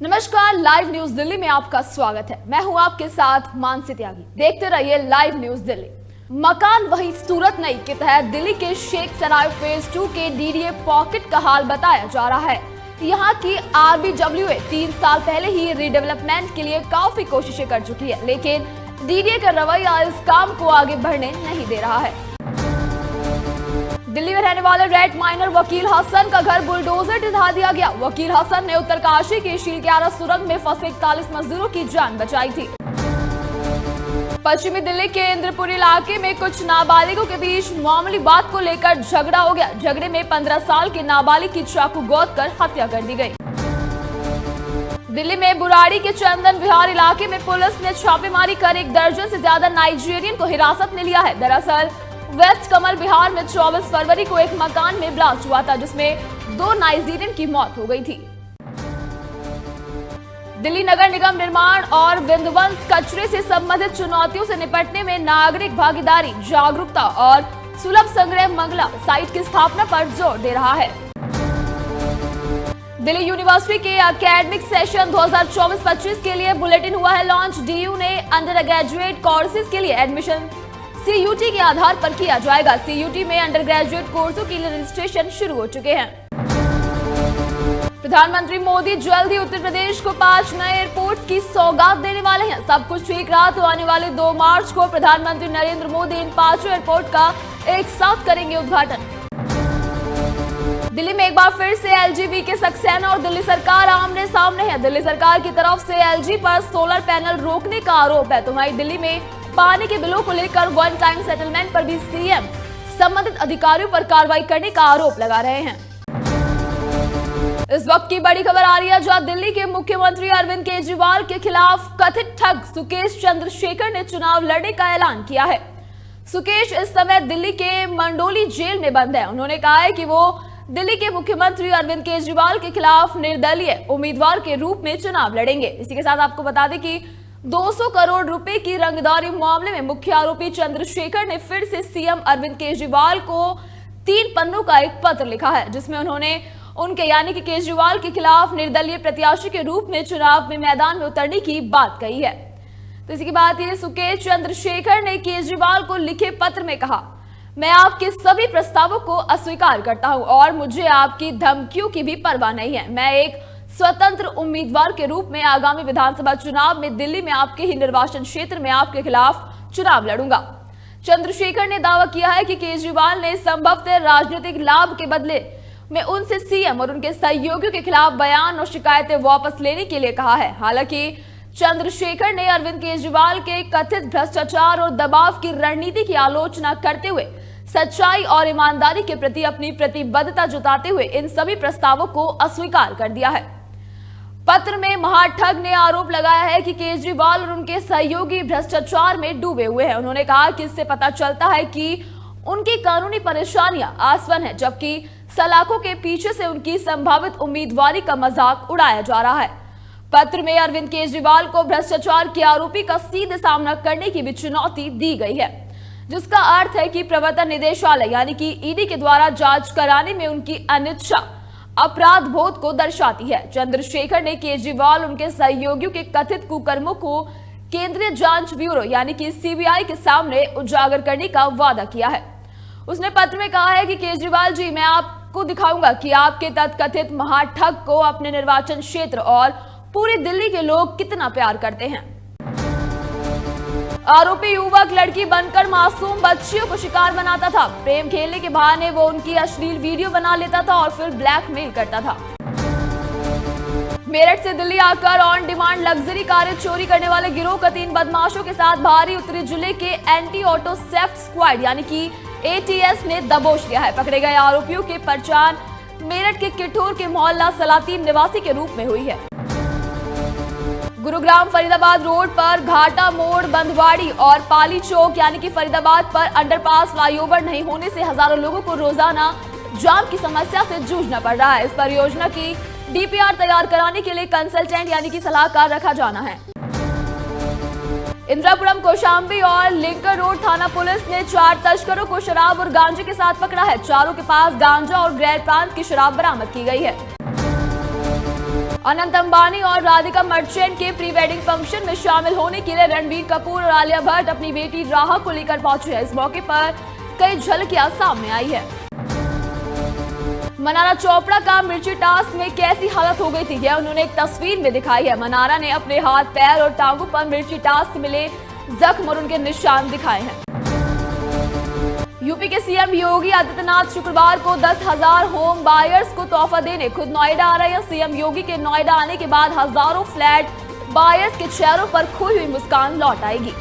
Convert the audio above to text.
नमस्कार, live news Delhi में आपका स्वागत है। मैं हूं आपके साथ मानसी त्यागी। देखते रहिए लाइव न्यूज दिल्ली। मकान वही सूरत नई के तहत दिल्ली के शेख सराय फेज 2 के डीडीए पॉकेट का हाल बताया जा रहा है। यहां की आरबीडब्ल्यूए 3 साल पहले ही रीडेवलपमेंट के लिए काफी कोशिशें कर चुकी है, लेकिन डीडीए का रवैया इस काम को आगे बढ़ने नहीं दे रहा है। दिल्ली में रहने वाले रेड माइनर वकील हसन का घर बुलडोजर ढहा दिया गया। वकील हसन ने उत्तरकाशी की शील11 सुरंग में फंसे 41 मजदूरों की जान बचाई थी। पश्चिमी दिल्ली के इंद्रपुरी इलाके में कुछ नाबालिगों के बीच मामूली बात को लेकर झगड़ा हो गया। झगड़े में 15 साल के नाबालिग की चाकू गोदकर हत्या कर दी गई। दिल्ली में बुराड़ी के चंदन विहार इलाके में पुलिस ने छापेमारी कर 1 दर्जन से ज्यादा नाइजीरियन को हिरासत में लिया है। दरअसल वेस्ट कमल बिहार में 24 फरवरी को एक मकान में ब्लास्ट हुआ था, जिसमें 2 नाइजीरियन की मौत हो गई थी। दिल्ली नगर निगम निर्माण और विध्वंस कचरे से संबंधित चुनौतियों से निपटने में नागरिक भागीदारी, जागरूकता और सुलभ संग्रह मंगला साइट की स्थापना पर जोर दे रहा है। दिल्ली यूनिवर्सिटी के एकेडमिक सेशन 2024-25 के लिए बुलेटिन हुआ है लॉन्च। डीयू ने अंडर ग्रेजुएट कोर्सेज के लिए एडमिशन सीयूटी के आधार पर किया जाएगा। सीयूटी में अंडर ग्रेजुएट कोर्सों के लिए रजिस्ट्रेशन शुरू हो चुके हैं। प्रधानमंत्री मोदी जल्द ही उत्तर प्रदेश को 5 नए एयरपोर्ट की सौगात देने वाले हैं। सब कुछ ठीक रहा तो आने वाले 2 मार्च को प्रधानमंत्री नरेंद्र मोदी इन 5 एयरपोर्ट का एक साथ करेंगे उद्घाटन। दिल्ली में एक बार फिर से एलजी के सक्सेना और दिल्ली सरकार आमने सामने है। दिल्ली सरकार की तरफ से एलजी पर सोलर पैनल रोकने का आरोप है, तो वहीं दिल्ली में पानी के बिलों को लेकर वन टाइम सेटलमेंट पर भी सीएम संबंधित अधिकारियों पर कार्रवाई करने का आरोप लगा रहे हैं। इस वक्त की बड़ी खबर आ रही है, जहां दिल्ली के मुख्यमंत्री अरविंद केजरीवाल के खिलाफ कथित ठग सुकेश चंद्रशेखर ने चुनाव लड़ने का ऐलान किया है। सुकेश इस समय दिल्ली के मंडोली जेल में बंद है। उन्होंने कहा है कि वो दिल्ली के मुख्यमंत्री अरविंद केजरीवाल के खिलाफ निर्दलीय उम्मीदवार के रूप में चुनाव लड़ेंगे। इसी के साथ आपको बता दें कि 200 करोड़ रुपए की रंगदारी मामले में मुख्य आरोपी चंद्रशेखर ने फिर से सीएम अरविंद केजरीवाल को 3 पन्नों का एक पत्र लिखा है, जिसमें उन्होंने उनके यानी कि केजरीवाल के खिलाफ निर्दलीय प्रत्याशी के रूप में चुनाव में मैदान में उतरने की बात कही है। तो इसी की बात ये सुकेश चंद्रशेखर ने केजरीवाल को लिखे पत्र में कहा, मैं आपके सभी प्रस्तावों को अस्वीकार करता हूं और मुझे आपकी धमकियों की भी परवाह नहीं है। मैं एक स्वतंत्र उम्मीदवार के रूप में आगामी विधानसभा चुनाव में दिल्ली में आपके ही निर्वाचन क्षेत्र में आपके खिलाफ चुनाव लड़ूंगा। चंद्रशेखर ने दावा किया है कि केजरीवाल ने संभवतः राजनीतिक लाभ के बदले में उनसे सीएम और उनके सहयोगियों के खिलाफ बयान और शिकायतें वापस लेने के लिए कहा है। हालांकि चंद्रशेखर ने अरविंद केजरीवाल के कथित भ्रष्टाचार और दबाव की रणनीति की आलोचना करते हुए सच्चाई और ईमानदारी के प्रति अपनी प्रतिबद्धता जताते हुए इन सभी प्रस्तावों को अस्वीकार कर दिया है। पत्र में महाठग ने आरोप लगाया है कि केजरीवाल और उनके सहयोगी भ्रष्टाचार में डूबे हुए हैं। उन्होंने कहा कि इससे पता चलता है कि उनकी कानूनी परेशानियां आसवन है, जबकि सलाखों के पीछे से उनकी संभावित उम्मीदवारी का मजाक उड़ाया जा रहा है। पत्र में अरविंद केजरीवाल को भ्रष्टाचार के आरोपी का सीधे सामना करने की भी चुनौती दी गई है, जिसका अर्थ है कि प्रवर्तन निदेशालय यानी कि ईडी के द्वारा जांच कराने में उनकी अनिच्छा अपराध बोध को दर्शाती है। चंद्रशेखर ने केजरीवाल उनके सहयोगियों के कथित कुकर्मों को केंद्रीय जांच ब्यूरो यानी कि सीबीआई के सामने उजागर करने का वादा किया है। उसने पत्र में कहा है कि केजरीवाल जी, मैं आपको दिखाऊंगा कि आपके तथाकथित महाठग को अपने निर्वाचन क्षेत्र और पूरी दिल्ली के लोग कितना प्यार करते हैं। आरोपी युवक लड़की बनकर मासूम बच्चियों को शिकार बनाता था। प्रेम खेलने के बहाने वो उनकी अश्लील वीडियो बना लेता था और फिर ब्लैकमेल करता था। मेरठ से दिल्ली आकर ऑन डिमांड लग्जरी कारें चोरी करने वाले गिरोह का 3 बदमाशों के साथ भारी उत्तरी जिले के एंटी ऑटो सेफ्ट स्क्वाड यानी कि एटीएस ने दबोच लिया है। पकड़े गए आरोपियों की पहचान मेरठ के किठोर के मोहल्ला सलातीन निवासी के रूप में हुई है। गुरुग्राम फरीदाबाद रोड पर घाटा मोड़, बंदवाड़ी और पाली चौक यानी कि फरीदाबाद पर अंडरपास फ्लाईओवर नहीं होने से हजारों लोगों को रोजाना जाम की समस्या से जूझना पड़ रहा है। इस परियोजना की डीपीआर तैयार कराने के लिए कंसल्टेंट यानी कि सलाहकार रखा जाना है। इंदिरापुरम, कौशाम्बी और लिंकर रोड थाना पुलिस ने 4 तस्करों को शराब और गांजे के साथ पकड़ा है। चारों के पास गांजा और गैर प्रांत की शराब बरामद की गई है। अनंत अंबानी और राधिका मर्चेंट के प्री वेडिंग फंक्शन में शामिल होने के लिए रणबीर कपूर और आलिया भट्ट अपनी बेटी राहा को लेकर पहुंचे हैं। इस मौके पर कई झलकियां सामने आई है। मनारा चोपड़ा का मिर्ची टास्क में कैसी हालत हो गई थी, यह उन्होंने एक तस्वीर में दिखाई है। मनारा ने अपने हाथ, पैर और टांगों पर मिर्ची टास्क मिले जख्म और उनके निशान दिखाए हैं। यूपी के सीएम योगी आदित्यनाथ शुक्रवार को 10,000 होम बायर्स को तोहफा देने खुद नोएडा आ रहे हैं। सीएम योगी के नोएडा आने के बाद हजारों फ्लैट बायर्स के चेहरों पर खोई हुई मुस्कान लौट आएगी।